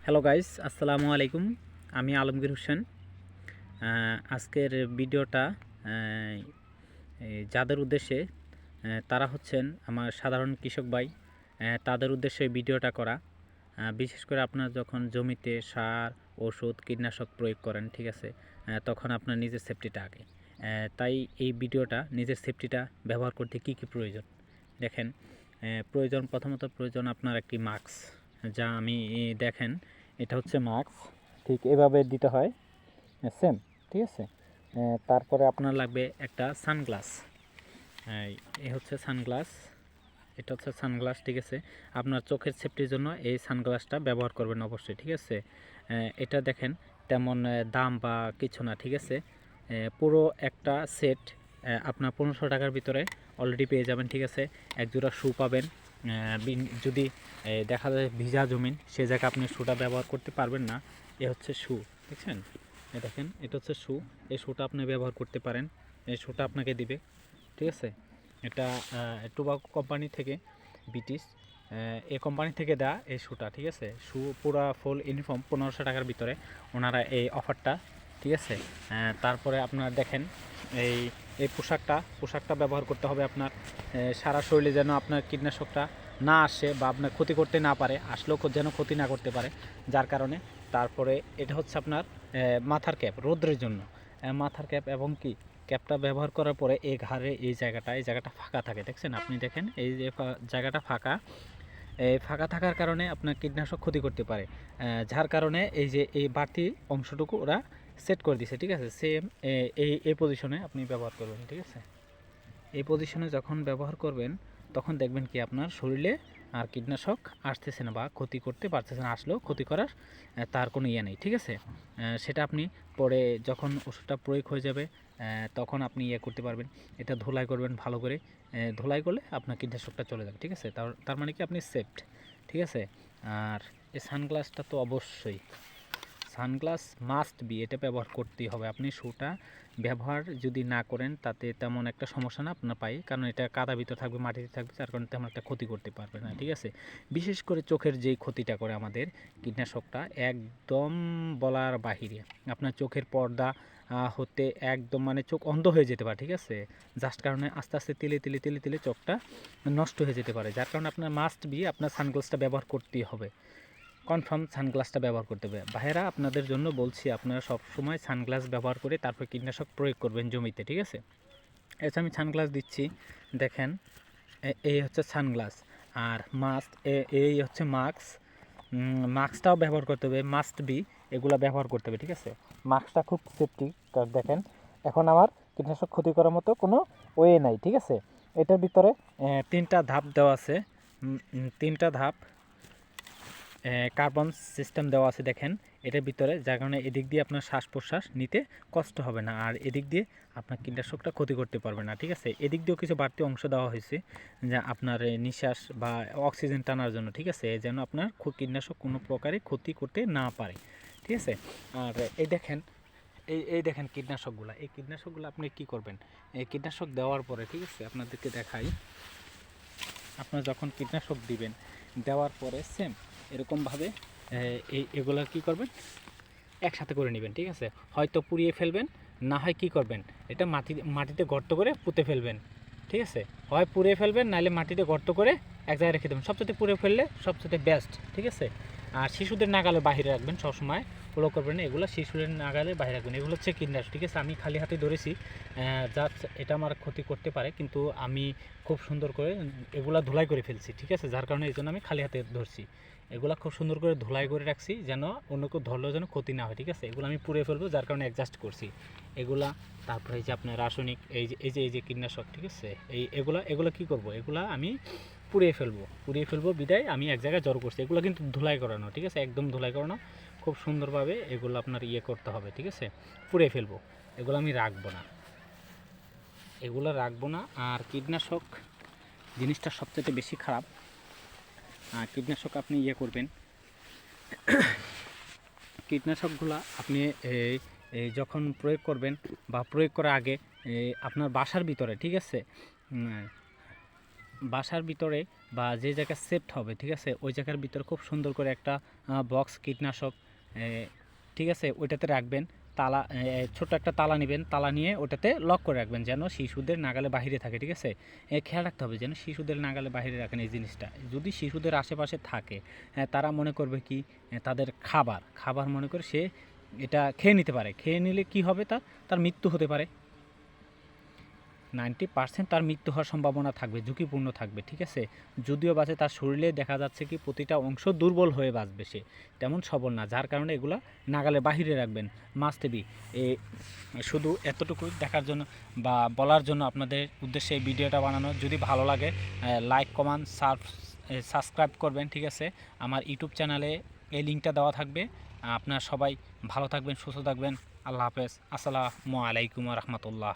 Hello guys, আসসালামু আলাইকুম। আমি আলমগীর হোসেন। আজকের ভিডিওটা যাদের উদ্দেশ্যে তারা হচ্ছেন আমার সাধারণ কৃষক ভাই, তাদের উদ্দেশ্যে ভিডিওটা করা। বিশেষ করে আপনার যখন জমিতে সার, ওষুধ, কীটনাশক প্রয়োগ করেন, ঠিক আছে, তখন আপনার নিজের সেফটিটা আগে। তাই এই ভিডিওটা নিজের সেফটিটা ব্যবহার করতে কি কি প্রয়োজন দেখেন। প্রথমত প্রয়োজন আপনার একটি মাস্ক, যা আমি দেখেন এটা হচ্ছে মাস্ক, ঠিক এভাবে দিতে হয় সেম, ঠিক আছে। তারপরে আপনার লাগবে একটা সানগ্লাস, এই হচ্ছে সানগ্লাস, এটা হচ্ছে সানগ্লাস, ঠিক আছে। আপনার চোখের সেফটির জন্য এই সানগ্লাসটা ব্যবহার করবেন অবশ্যই, ঠিক আছে। এটা দেখেন তেমন দাম বা কিছু না, ঠিক আছে। পুরো একটা সেট আপনার 1500 টাকার ভিতরে অলরেডি পেয়ে যাবেন, ঠিক আছে। একজোড়া শু পাবেন। যদি দেখা যায় ভিজা জমিন, সে জায়গায় আপনি শুটা ব্যবহার করতে পারবেন না, এ হচ্ছে শু, দেখছেন। দেখেন এটা হচ্ছে শু, এই শুটা আপনি ব্যবহার করতে পারেন, এই শুটা আপনাকে দিবে, ঠিক আছে। এটা টোবাকো কোম্পানি থেকে, ব্রিটিশ এই কোম্পানি থেকে দেওয়া এই শুটা, ঠিক আছে। শু পুরা ফুল ইউনিফর্ম 1500 টাকার ভিতরে ওনারা এই অফারটা, ঠিক আছে। তারপরে আপনার দেখেন এই এই পোশাকটা ব্যবহার করতে হবে আপনার সারা শরীরে, যেন আপনার কীটনাশকটা না আসে বা আপনার ক্ষতি করতে না পারে, আসলেও যেন ক্ষতি না করতে পারে, যার কারণে। তারপরে এটা হচ্ছে আপনার মাথার ক্যাপ, রৌদ্রের জন্য মাথার ক্যাপ, এবং কি ক্যাপটা ব্যবহার করার পরে এই ঘাড়ে এই জায়গাটা ফাঁকা থাকে, দেখছেন আপনি, দেখেন এই যে জায়গাটা ফাঁকা, এই ফাঁকা থাকার কারণে আপনার কীটনাশক ক্ষতি করতে পারে, যার কারণে এই যে এই বাড়তি অংশটুকু ওরা সেট করে দিছে, ঠিক আছে। সেম এই পজিশনে আপনি ব্যবহার করবেন, ঠিক আছে। এই পজিশনে যখন ব্যবহার করবেন তখন দেখবেন কি আপনার শরীরে আর কীটনাশক আসতেছে না বা ক্ষতি করতে পারতেছে না, আসলেও ক্ষতি করার তার কোনো ইয়ে নেই, ঠিক আছে। সেটা আপনি পরে যখন ওষুধটা প্রয়োগ হয়ে যাবে তখন আপনি ইয়ে করতে পারবেন। এটা ধুলাই করবেন ভালো করে, ধুলাই করলে আপনার কীটনাশকটা চলে যাবে, ঠিক আছে। তার মানে কি আপনি সেফট, ঠিক আছে। আর এই সানগ্লাসটা তো অবশ্যই, সানগ্লাস মাস্ট বি, এটা ব্যবহার করতেই হবে। আপনি শুটা ব্যবহার যদি না করেন তাতে তেমন একটা সমস্যা না আপনার পাই, কারণ এটা কাদা ভিতর থাকবে, মাটিতে থাকবে, যার কারণে তেমন একটা ক্ষতি করতে পারবে না, ঠিক আছে। বিশেষ করে চোখের যেই ক্ষতিটা করে আমাদের কীটনাশকটা, একদম বলার বাহিরে। আপনার চোখের পর্দা হতে একদম মানে চোখ অন্ধ হয়ে যেতে পারে, ঠিক আছে। জাস্ট কারণে আস্তে আস্তে তিলে চোখটা নষ্ট হয়ে যেতে পারে, যার কারণে আপনার মাস্ট বি আপনার সানগ্লাসটা ব্যবহার করতেই হবে, কনফার্ম সানগ্লাসটা ব্যবহার করতে হবে। ভাইয়েরা আপনাদের জন্য বলছি, আপনারা সব সময় সানগ্লাস ব্যবহার করে তারপর কীটনাশক প্রয়োগ করবেন জমিতে, ঠিক আছে। আচ্ছা, আমি সানগ্লাস দিচ্ছি, দেখেন এই হচ্ছে সানগ্লাস, আর মাস্ক এই হচ্ছে মাস্ক। মাস্কটাও ব্যবহার করতে হবে, মাস্ট বি, এগুলো ব্যবহার করতে হবে, ঠিক আছে। মাস্কটা খুব সেফটি, কারণ দেখেন এখন আমার কীটনাশক ক্ষতি করার মতো কোনো ওয়ে নাই, ঠিক আছে। এটার ভিতরে 3টা ধাপ দেওয়া আছে, 3টা ধাপ কার্বন সিস্টেম দেওয়া আছে, দেখেন এটার ভিতরে, যার কারণে এদিক দিয়ে আপনার শ্বাস প্রশ্বাস নিতে কষ্ট হবে না, আর এদিক দিয়ে আপনার কীটনাশকটা ক্ষতি করতে পারবে না, ঠিক আছে। এদিক দিয়েও কিছু বাড়তি অংশ দেওয়া হয়েছে, যা আপনার নিঃশ্বাস বা অক্সিজেন টানার জন্য, ঠিক আছে, যেন আপনার কীটনাশক কোনো প্রকারে ক্ষতি করতে না পারে, ঠিক আছে। আর এই দেখেন এই দেখেন এই কীটনাশকগুলো আপনি কি করবেন, এই কীটনাশক দেওয়ার পরে, ঠিক আছে, আপনাদেরকে দেখাই। আপনার যখন কীটনাশক দিবেন, দেওয়ার পরে সেম এরকমভাবে এগুলো কী করবেন, একসাথে করে নেবেন, ঠিক আছে। হয়তো পুড়িয়ে ফেলবেন, না হয় কী করবেন, এটা মাটিতে গর্ত করে পুঁতে ফেলবেন, ঠিক আছে। হয় পুড়িয়ে ফেলবেন, নাহলে মাটিতে গর্ত করে এক জায়গায় রেখে দেবেন, সবচেয়ে পুড়ে ফেললে সবচেয়ে বেস্ট, ঠিক আছে। আর শিশুদের নাগালে বাইরে রাখবেন সবসময়, ফলো করবেন এগুলো, শিশুদের নাগালে বাইরে রাখবেন। এগুলো হচ্ছে কীটনাশক, ঠিক আছে। আমি খালি হাতে ধরেছি, জাস্ট এটা আমার ক্ষতি করতে পারে, কিন্তু আমি খুব সুন্দর করে এগুলা ধুলাই করে ফেলছি, ঠিক আছে, যার কারণে এই জন্য আমি খালি হাতে ধরছি। এগুলা খুব সুন্দর করে ধুলাই করে রাখছি, যেন অন্য কেউ ধরলেও যেন ক্ষতি না হয়, ঠিক আছে। এগুলো আমি পুড়ে ফেলবো, যার কারণে অ্যাডজাস্ট করছি এগুলা। তারপরে এই যে আপনার রাসায়নিক এই যে কীটনাশক, ঠিক আছে, এগুলো কী করব, এগুলা আমি পুড়িয়ে ফেলবো বিদায় আমি এক জায়গায় জড়ো করছি। এগুলো কিন্তু ধুলাই করানো, ঠিক আছে, একদম ধুলাই করানো, খুব সুন্দরভাবে এগুলো আপনার ইয়ে করতে হবে, ঠিক আছে। পুড়িয়ে ফেলবো, এগুলো আমি রাখবো না। আর কীটনাশক জিনিসটা সবচেয়ে বেশি খারাপ। কীটনাশক আপনি ইয়ে করবেন, কীটনাশকগুলো আপনি যখন প্রয়োগ করবেন বা প্রয়োগ করার আগে আপনার বাসার ভিতরে, ঠিক আছে, বাসার ভিতরে বা যে জায়গায় সেফট হবে, ঠিক আছে, ওই জায়গার ভিতরে খুব সুন্দর করে একটা বক্স কীটনাশক, ঠিক আছে, ওইটাতে রাখবেন। তালা, ছোট একটা তালা নেবেন, তালা নিয়ে ওটাতে লক করে রাখবেন যেন শিশুদের নাগালে বাহিরে থাকে, ঠিক আছে। খেয়াল রাখতে হবে যেন শিশুদের নাগালে বাহিরে রাখেন এই জিনিসটা। যদি শিশুদের আশেপাশে থাকে, তারা মনে করবে কি তাদের খাবার খাবার মনে করে সে এটা খেয়ে নিতে পারে। খেয়ে নিলে কি হবে, তার মৃত্যু হতে পারে। 90% তার মৃত্যু হওয়ার সম্ভাবনা থাকবে, ঝুঁকিপূর্ণ থাকবে, ঠিক আছে। যদিও বাঁচে, তার শরীরে দেখা যাচ্ছে কি প্রতিটা অংশ দুর্বল হয়ে বাঁচবে, সে তেমন সবল না, যার কারণে এগুলা নাগালে বাহিরে রাখবেন মাস্ট বি। শুধু এতটুকু দেখার জন্য বা বলার জন্য আপনাদের উদ্দেশ্যে এই ভিডিওটা বানানো। যদি ভালো লাগে লাইক কমেন্ট সাবস্ক্রাইব করবেন, ঠিক আছে। আমার ইউটিউব চ্যানেলে এই লিঙ্কটা দেওয়া থাকবে। আপনারা সবাই ভালো থাকবেন, সুস্থ থাকবেন। আল্লাহ হাফেজ। আসসালামু আলাইকুম রহমতুল্লাহ।